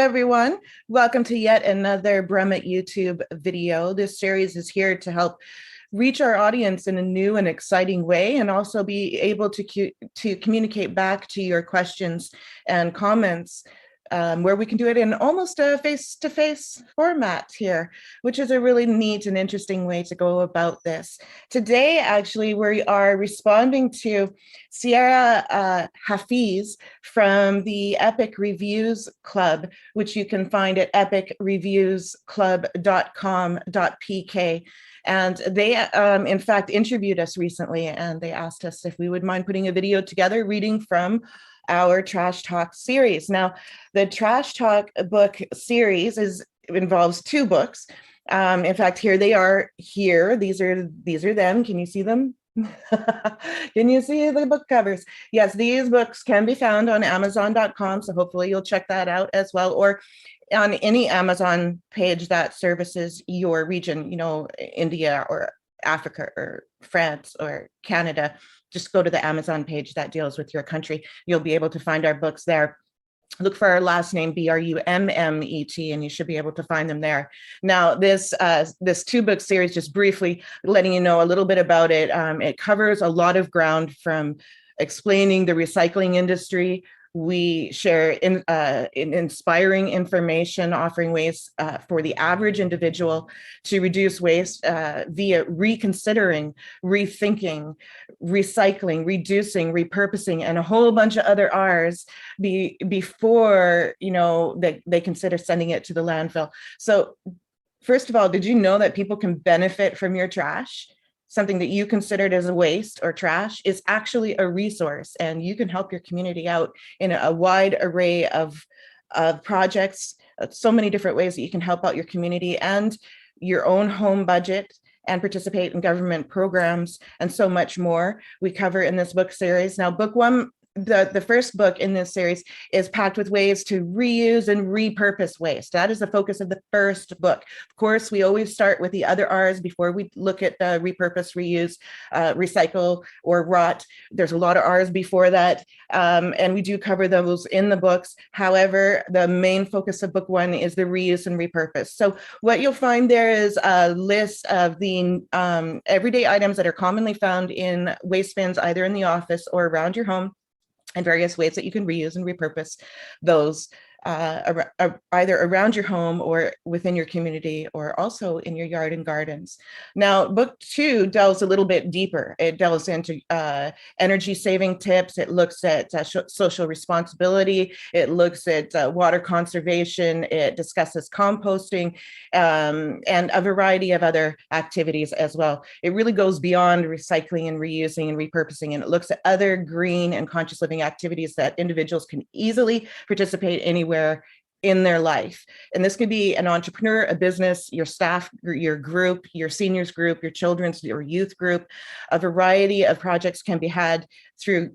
everyone. Welcome to yet another Brummet YouTube video. This series is here to help reach our audience in a new and exciting way, and also be able to communicate back to your questions and comments, where we can do it in almost a face-to-face format here, which is a really neat and interesting way to go about this. Today, actually, we are responding to Sierra Hafiz from the Epic Reviews Club, which you can find at epicreviewsclubinfo.pk. And they, in fact, interviewed us recently, and they asked us if we would mind putting a video together reading from our Trash Talk series. Now, the Trash Talk book series involves two books. In fact, here they are here. These are them. Can you see them? Can you see the book covers? Yes, these books can be found on Amazon.com. So hopefully you'll check that out as well, or on any Amazon page that services your region, India or Africa or France or Canada. Just go to the Amazon page that deals with your country. You'll be able to find our books there. Look for our last name, Brummet, and you should be able to find them there. Now, this two-book series, just briefly letting you know a little bit about it, it covers a lot of ground, from explaining the recycling industry. We share inspiring information, offering ways for the average individual to reduce waste via reconsidering, rethinking, recycling, reducing, repurposing, and a whole bunch of other R's before they consider sending it to the landfill. So, first of all, did you know that people can benefit from your trash? Something that you considered as a waste or trash is actually a resource, and you can help your community out in a wide array of projects, so many different ways that you can help out your community and your own home budget, and participate in government programs, and so much more we cover in this book series. Now, book one, the first book in this series, is packed with ways to reuse and repurpose waste. That is the focus of the first book. Of course, we always start with the other R's before we look at repurpose, reuse, recycle, or rot. There's a lot of R's before that, and we do cover those in the books. However, the main focus of book one is the reuse and repurpose. So what you'll find there is a list of the everyday items that are commonly found in waste bins, either in the office or around your home, and various ways that you can reuse and repurpose those either around your home or within your community, or also in your yard and gardens. Now, book two delves a little bit deeper. It delves into energy saving tips. It looks at social responsibility. It looks at water conservation. It discusses composting, and a variety of other activities as well. It really goes beyond recycling and reusing and repurposing, and it looks at other green and conscious living activities that individuals can easily participate anywhere in their life. And this could be an entrepreneur, a business, your staff, your group, your seniors group, your children's or youth group. A variety of projects can be had through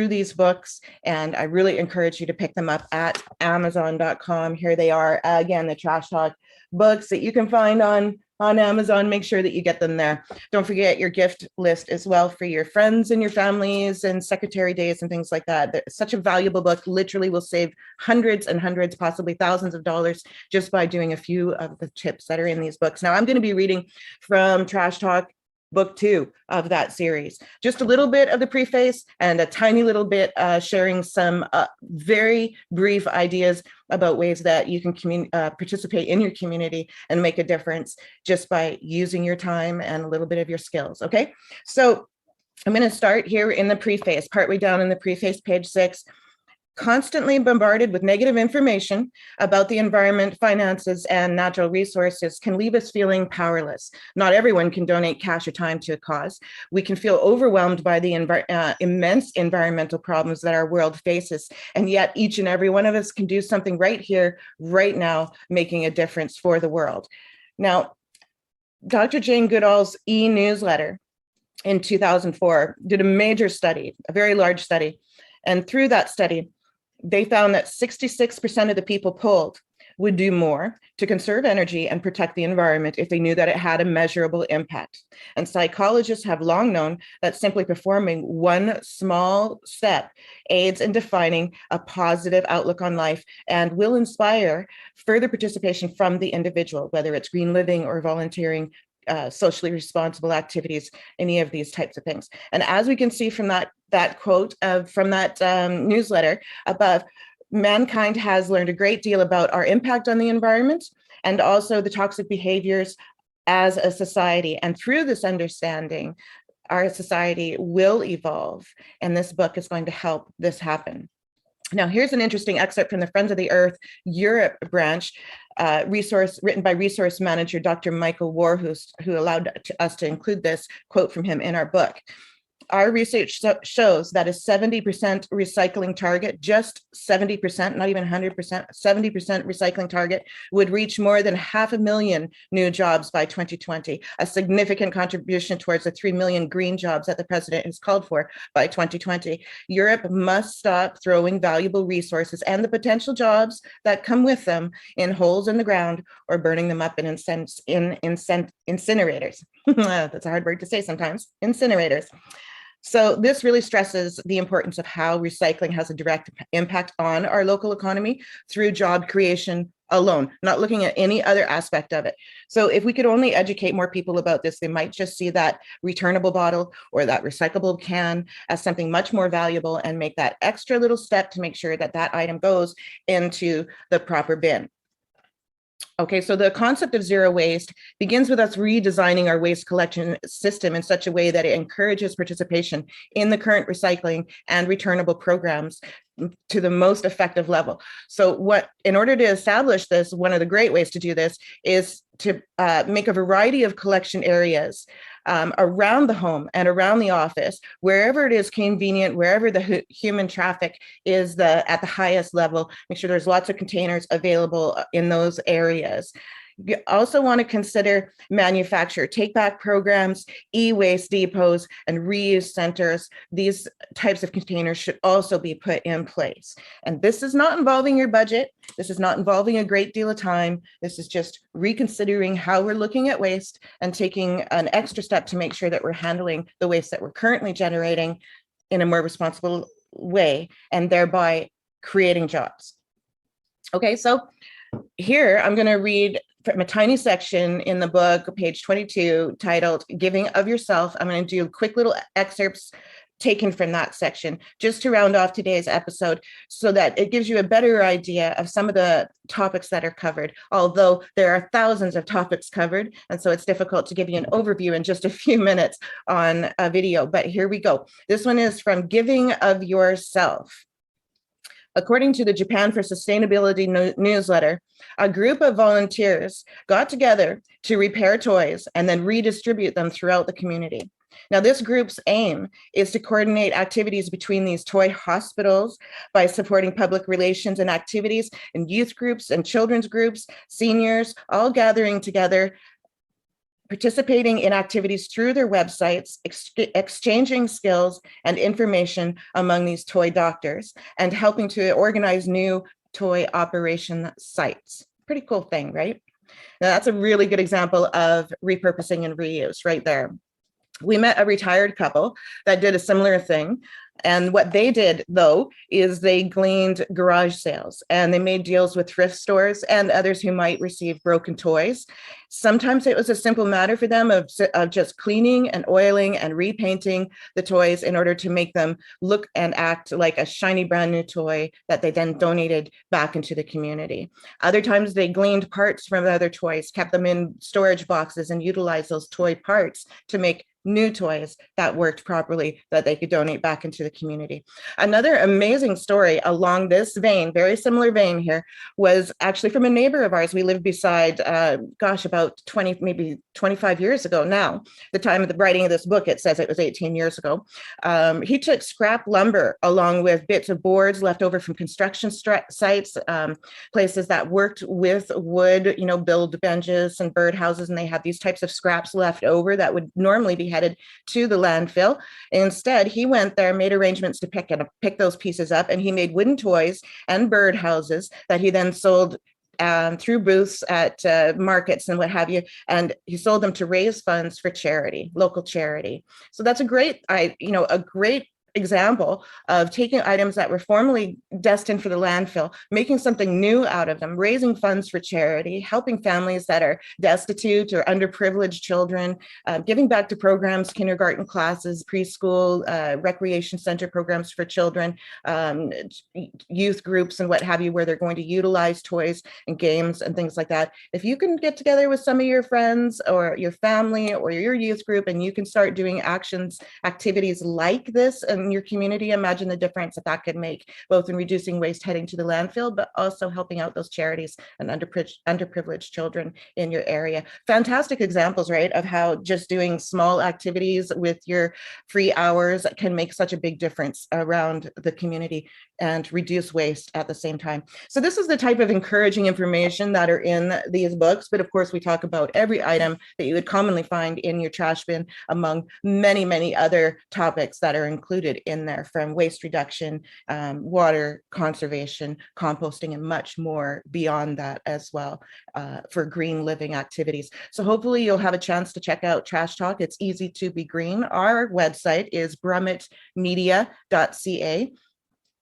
these books, and I really encourage you to pick them up at Amazon.com. Here they are again, the Trash Talk books that you can find on Amazon. Make sure that you get them there. Don't forget your gift list as well for your friends and your families and secretary days and things like that. It's such a valuable book. Literally will save hundreds and hundreds, possibly thousands of dollars just by doing a few of the tips that are in these books. Now, I'm going to be reading from Trash Talk book two of that series. Just a little bit of the preface and a tiny little bit sharing some very brief ideas about ways that you can participate in your community and make a difference just by using your time and a little bit of your skills. Okay, so I'm going to start here in the preface, partway down in the preface, page 6. Constantly bombarded with negative information about the environment, finances, and natural resources can leave us feeling powerless. Not everyone can donate cash or time to a cause. We can feel overwhelmed by the immense environmental problems that our world faces, and yet each and every one of us can do something right here, right now, making a difference for the world. Now, Dr. Jane Goodall's e-newsletter in 2004 did a major study, a very large study, and through that study, they found that 66% of the people polled would do more to conserve energy and protect the environment if they knew that it had a measurable impact. And psychologists have long known that simply performing one small step aids in defining a positive outlook on life and will inspire further participation from the individual, whether it's green living or volunteering, socially responsible activities, any of these types of things. And as we can see from that quote from that newsletter above, mankind has learned a great deal about our impact on the environment and also the toxic behaviors as a society. And through this understanding, our society will evolve, and this book is going to help this happen. Now, here's an interesting excerpt from the Friends of the Earth Europe branch, resource written by resource manager Dr. Michael Warhus, who allowed us to include this quote from him in our book. Our research shows that a 70% recycling target, just 70%, not even 100%, 70% recycling target would reach more than 500,000 new jobs by 2020, a significant contribution towards the 3 million green jobs that the president has called for by 2020. Europe must stop throwing valuable resources and the potential jobs that come with them in holes in the ground or burning them up in incinerators. That's a hard word to say sometimes, incinerators. So this really stresses the importance of how recycling has a direct impact on our local economy through job creation alone, not looking at any other aspect of it. So if we could only educate more people about this, they might just see that returnable bottle or that recyclable can as something much more valuable and make that extra little step to make sure that that item goes into the proper bin. Okay, so the concept of zero waste begins with us redesigning our waste collection system in such a way that it encourages participation in the current recycling and returnable programs to the most effective level. So in order to establish this, one of the great ways to do this is to make a variety of collection areas around the home and around the office, wherever it is convenient, wherever the human traffic is at the highest level. Make sure there's lots of containers available in those areas. You also want to consider manufacturer take-back programs, e-waste depots, and reuse centers. These types of containers should also be put in place. And this is not involving your budget. This is not involving a great deal of time. This is just reconsidering how we're looking at waste and taking an extra step to make sure that we're handling the waste that we're currently generating in a more responsible way, and thereby creating jobs. Okay, so here I'm going to read from a tiny section in the book, page 22, titled Giving of Yourself. I'm going to do quick little excerpts taken from that section just to round off today's episode so that it gives you a better idea of some of the topics that are covered, although there are thousands of topics covered. And so it's difficult to give you an overview in just a few minutes on a video, but here we go. This one is from Giving of Yourself. According to the Japan for Sustainability newsletter, a group of volunteers got together to repair toys and then redistribute them throughout the community. Now, this group's aim is to coordinate activities between these toy hospitals by supporting public relations and activities and youth groups and children's groups, seniors, all gathering together, participating in activities through their websites, exchanging skills and information among these toy doctors, and helping to organize new toy operation sites. Pretty cool thing, right? Now, that's a really good example of repurposing and reuse right there. We met a retired couple that did a similar thing. And what they did, though, is they gleaned garage sales and they made deals with thrift stores and others who might receive broken toys. Sometimes it was a simple matter for them of just cleaning and oiling and repainting the toys in order to make them look and act like a shiny brand new toy that they then donated back into the community. Other times they gleaned parts from other toys, kept them in storage boxes and utilized those toy parts to make new toys that worked properly that they could donate back into the community. Another amazing story along this vein, very similar vein here, was actually from a neighbor of ours we lived beside, about 20, maybe 25 years ago now. The time of the writing of this book, it says it was 18 years ago. He took scrap lumber along with bits of boards left over from construction sites, places that worked with wood, build benches and birdhouses, and they had these types of scraps left over that would normally be headed to the landfill. Instead, he went there, made arrangements to pick those pieces up, and he made wooden toys and birdhouses that he then sold through booths at markets and what have you, and he sold them to raise funds for charity, local charity. So that's a great example of taking items that were formerly destined for the landfill, making something new out of them, raising funds for charity, helping families that are destitute or underprivileged children, giving back to programs, kindergarten classes, preschool, recreation center programs for children, youth groups and what have you, where they're going to utilize toys and games and things like that. If you can get together with some of your friends or your family or your youth group and you can start doing activities like this in your community, imagine the difference that could make, both in reducing waste heading to the landfill, but also helping out those charities and underprivileged children in your area. Fantastic examples, right, of how just doing small activities with your free hours can make such a big difference around the community and reduce waste at the same time. So this is the type of encouraging information that are in these books, but of course we talk about every item that you would commonly find in your trash bin among many, many other topics that are included in there, from waste reduction, water conservation, composting, and much more beyond that as well, for green living activities. So hopefully you'll have a chance to check out Trash Talk. It's easy to be green. Our website is brummetmedia.ca.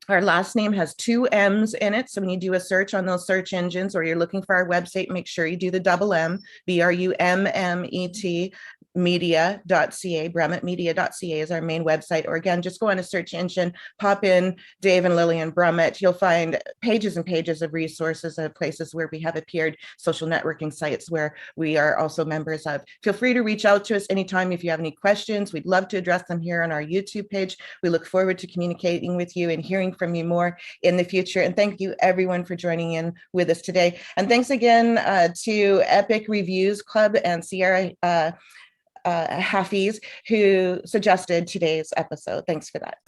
Our last name has 2 M's in it. So when you do a search on those search engines or you're looking for our website, make sure you do the double M, BRUMMET, media.ca. brummetmedia.ca is our main website. Or again, just go on a search engine, pop in Dave and Lillian Brummet. You'll find pages and pages of resources of places where we have appeared, social networking sites where we are also members of. Feel free to reach out to us anytime if you have any questions. We'd love to address them here on our YouTube page. We look forward to communicating with you and hearing from you more in the future. And thank you everyone for joining in with us today. And thanks again to Epic Reviews Club and Sierra Hafiz, who suggested today's episode. Thanks for that.